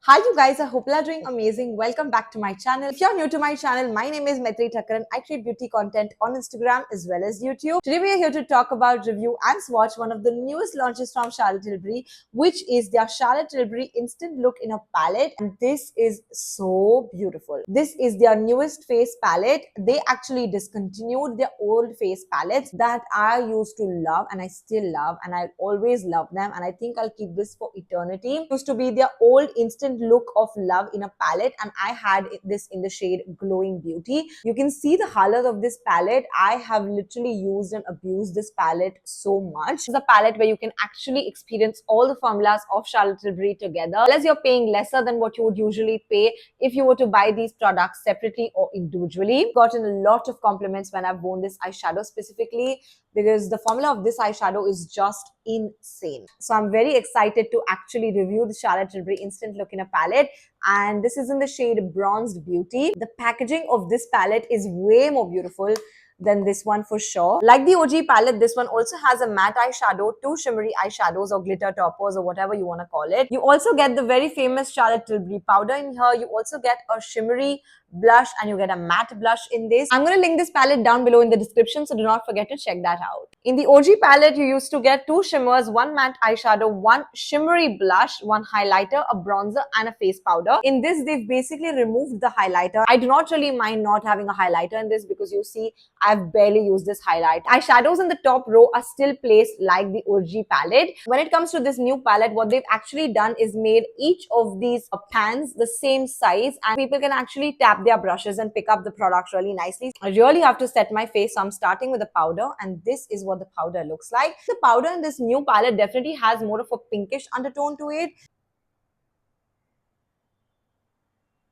Hi you guys, I hope you are doing amazing. Welcome back to my channel. If you're new to my channel, my name is Maitri Thakkar and I create beauty content on Instagram as well as YouTube. Today we are here to talk about, review and swatch one of the newest launches from Charlotte Tilbury, which is their Charlotte Tilbury Instant Look in a palette, and this is so beautiful. This is their newest face palette. They actually discontinued their old face palettes that I used to love and I still love and I always love them, and I think I'll keep this for eternity. It used to be their old Instant Look of Love in a palette, and I had this in the shade Glowing Beauty. You can see the colors of this palette. I have literally used and abused this palette so much. It's a palette where you can actually experience all the formulas of Charlotte Tilbury together, unless you're paying lesser than what you would usually pay if you were to buy these products separately or individually. I've gotten a lot of compliments when I've worn this eyeshadow specifically, because the formula of this eyeshadow is just insane. So I'm very excited to actually review the Charlotte Tilbury Instant Look in a palette, and this is in the shade Bronzed Beauty. The packaging of this palette is way more beautiful than this one for sure. Like the OG palette, this one also has a matte eyeshadow, two shimmery eyeshadows or glitter toppers or whatever you want to call it. You also get the very famous Charlotte Tilbury powder in here. You also get a shimmery blush and you get a matte blush in this. I'm going to link this palette down below in the description, so do not forget to check that out. In the OG palette, you used to get two shimmers, one matte eyeshadow, one shimmery blush, one highlighter, a bronzer and a face powder. In this, they've basically removed the highlighter. I do not really mind not having a highlighter in this because you see I've barely used this highlight. Eyeshadows in the top row are still placed like the OG palette. When it comes to this new palette, what they've actually done is made each of these pans the same size, and people can actually tap their brushes and pick up the product really nicely. I really have to set my face, so I'm starting with the powder, and this is what the powder looks like. The powder in this new palette definitely has more of a pinkish undertone to it.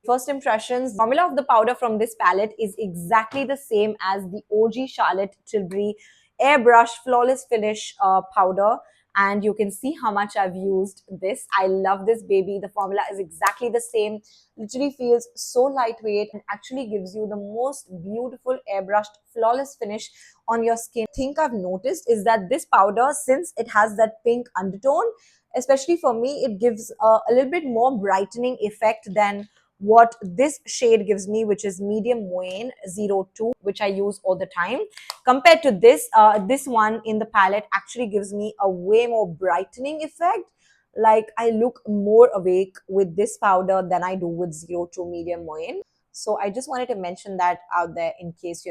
First impressions, the formula of the powder from this palette is exactly the same as the OG Charlotte Tilbury Airbrush Flawless Finish powder. And you can see how much I've used this. I love this baby. The formula is exactly the same. Literally feels so lightweight and actually gives you the most beautiful airbrushed flawless finish on your skin. The thing I've noticed is that this powder, since it has that pink undertone, especially for me, it gives a little bit more brightening effect than what this shade gives me, which is medium Moyenne 02, which I use all the time. Compared to this, this one in the palette actually gives me a way more brightening effect. Like I look more awake with this powder than I do with 02 medium Moyenne. So I just wanted to mention that out there in case,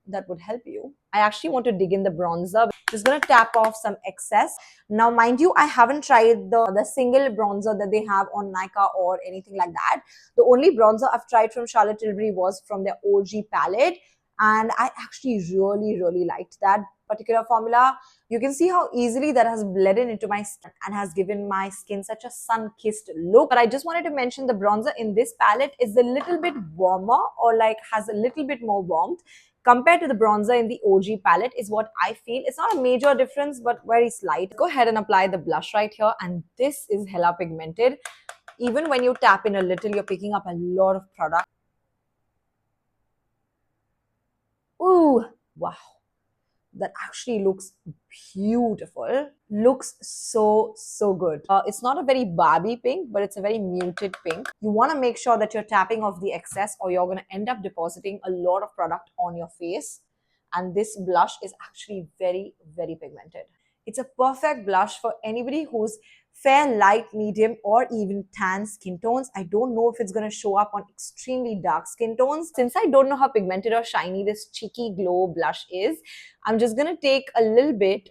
that would help you. I actually want to dig in the bronzer. Just gonna tap off some excess. Now, mind you, I haven't tried the single bronzer that they have on Nykaa or anything like that. The only bronzer I've tried from Charlotte Tilbury was from their OG palette, and I actually really liked that particular formula. You can see how easily that has blended into my skin and has given my skin such a sun-kissed look. But I just wanted to mention the bronzer in this palette is a little bit warmer, or like has a little bit more warmth compared to the bronzer in the OG palette, is what I feel. It's not a major difference, but very slight. Go ahead and apply the blush right here, and this is hella pigmented. Even when you tap in a little, you're picking up a lot of product. Ooh, wow. That actually looks beautiful. Looks so good. It's not a very Barbie pink, but it's a very muted pink. You want to make sure that you're tapping off the excess, or you're going to end up depositing a lot of product on your face. And this blush is actually very pigmented. It's a perfect blush for anybody who's fair, light, medium, or even tan skin tones. I don't know if it's going to show up on extremely dark skin tones. Since I don't know how pigmented or shiny this cheeky glow blush is, I'm just going to take a little bit,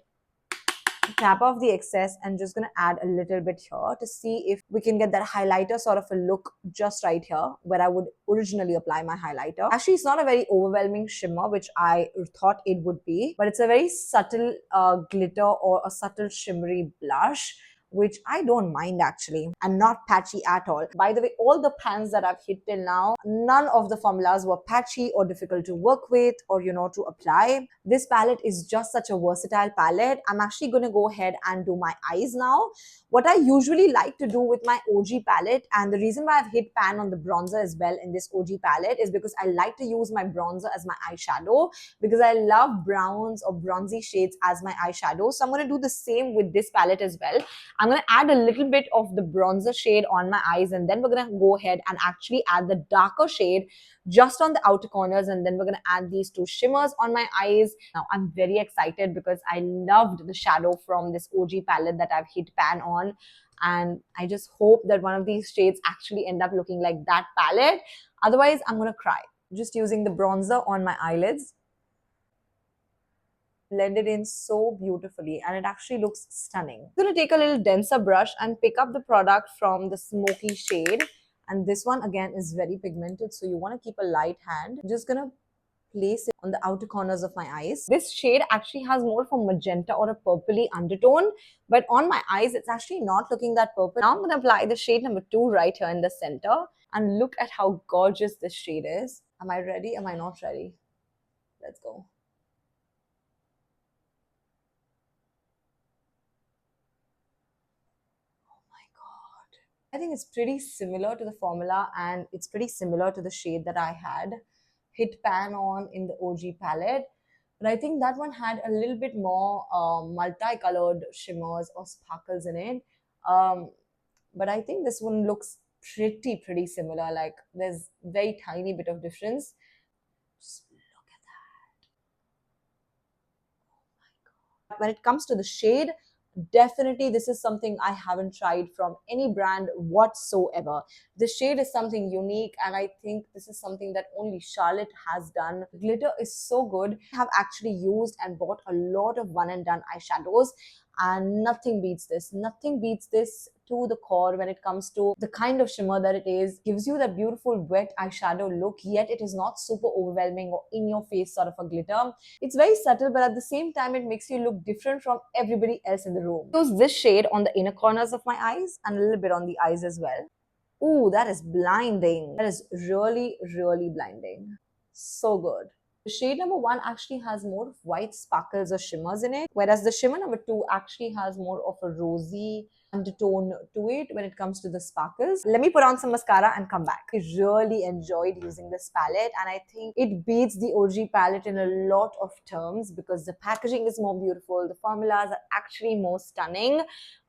tap off the excess, and just going to add a little bit here to see if we can get that highlighter sort of a look just right here where I would originally apply my highlighter. Actually, it's not a very overwhelming shimmer, which I thought it would be, but it's a very subtle glitter or a subtle shimmery blush, which I don't mind actually, and not patchy at all. By the way, all the pans that I've hit till now, none of the formulas were patchy or difficult to work with or, to apply. This palette is just such a versatile palette. I'm actually going to go ahead and do my eyes now. What I usually like to do with my OG palette, and the reason why I've hit pan on the bronzer as well in this OG palette, is because I like to use my bronzer as my eyeshadow, because I love browns or bronzy shades as my eyeshadow. So I'm going to do the same with this palette as well. I'm going to add a little bit of the bronzer shade on my eyes, and then we're going to go ahead and actually add the darker shade just on the outer corners, and then we're going to add these two shimmers on my eyes. Now I'm very excited because I loved the shadow from this OG palette that I've hit pan on, and I just hope that one of these shades actually end up looking like that palette. Otherwise, I'm going to cry. Just using the bronzer on my eyelids, blend it in so beautifully, and it actually looks stunning. I'm going to take a little denser brush and pick up the product from the smoky shade, and this one again is very pigmented, so you want to keep a light hand. I'm just going to place it on the outer corners of my eyes. This shade actually has more of a magenta or a purpley undertone, but on my eyes it's actually not looking that purple. Now I'm going to apply the shade number 2 right here in the center, and look at how gorgeous this shade is. Am I ready? Am I not ready? Let's go. I think it's pretty similar to the formula, and it's pretty similar to the shade that I had hit pan on in the OG palette. But I think that one had a little bit more multicolored shimmers or sparkles in it. But I think this one looks pretty similar. Like there's very tiny bit of difference. Just look at that. When it comes to the shade, definitely this is something I haven't tried from any brand whatsoever. The shade is something unique, and I think this is something that only Charlotte has done. The glitter is so good. I have actually used and bought a lot of one and done eyeshadows, and nothing beats this. Nothing beats this to the core when it comes to the kind of shimmer that it is. Gives you that beautiful wet eyeshadow look, yet it is not super overwhelming or in your face sort of a glitter. It's very subtle, but at the same time it makes you look different from everybody else in the room. Use this shade on the inner corners of my eyes and a little bit on the eyes as well. Ooh, that is blinding. That is really blinding. So good. The shade number 1 actually has more of white sparkles or shimmers in it, whereas the shimmer number 2 actually has more of a rosy undertone to it when it comes to the sparkles. Let me put on some mascara and come back. I really enjoyed using this palette, and I think it beats the OG palette in a lot of terms because the packaging is more beautiful, the formulas are actually more stunning.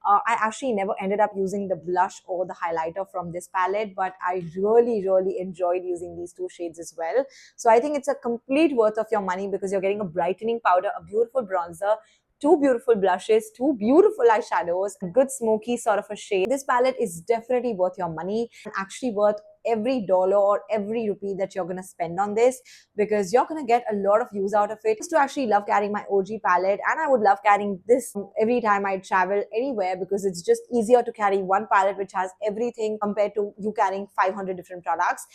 I actually never ended up using the blush or the highlighter from this palette, but I really enjoyed using these two shades as well. So I think it's a complete worth of your money because you're getting a brightening powder, a beautiful bronzer, two beautiful blushes, two beautiful eyeshadows, a good smoky sort of a shade. This palette is definitely worth your money and actually worth every dollar or every rupee that you're going to spend on this, because you're going to get a lot of use out of it. I used to actually love carrying my OG palette, and I would love carrying this every time I travel anywhere because it's just easier to carry one palette which has everything compared to you carrying 500 different products.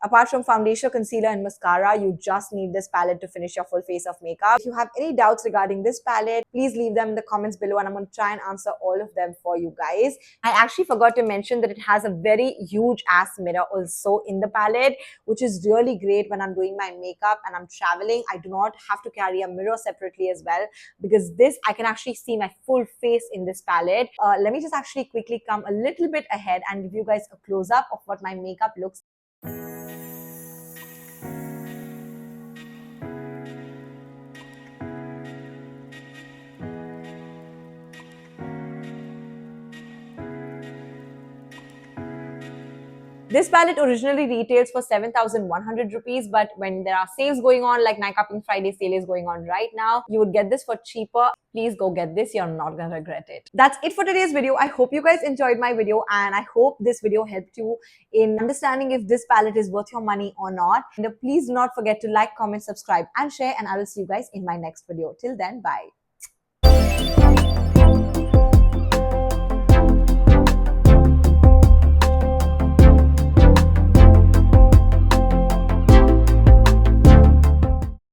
Apart from foundation, concealer and mascara, you just need this palette to finish your full face of makeup. If you have any doubts regarding this palette, please leave them in the comments below and I'm going to try and answer all of them for you guys. I actually forgot to mention that it has a very huge ass mirror also in the palette, which is really great when I'm doing my makeup and I'm traveling. I do not have to carry a mirror separately as well, because this I can actually see my full face in this palette. Let me just actually quickly come a little bit ahead and give you guys a close-up of what my makeup looks like. This palette originally retails for 7,100 rupees, but when there are sales going on, like Nike Pink Friday sale is going on right now, you would get this for cheaper. Please go get this. You're not going to regret it. That's it for today's video. I hope you guys enjoyed my video, and I hope this video helped you in understanding if this palette is worth your money or not. And please do not forget to like, comment, subscribe, and share, and I will see you guys in my next video. Till then, bye.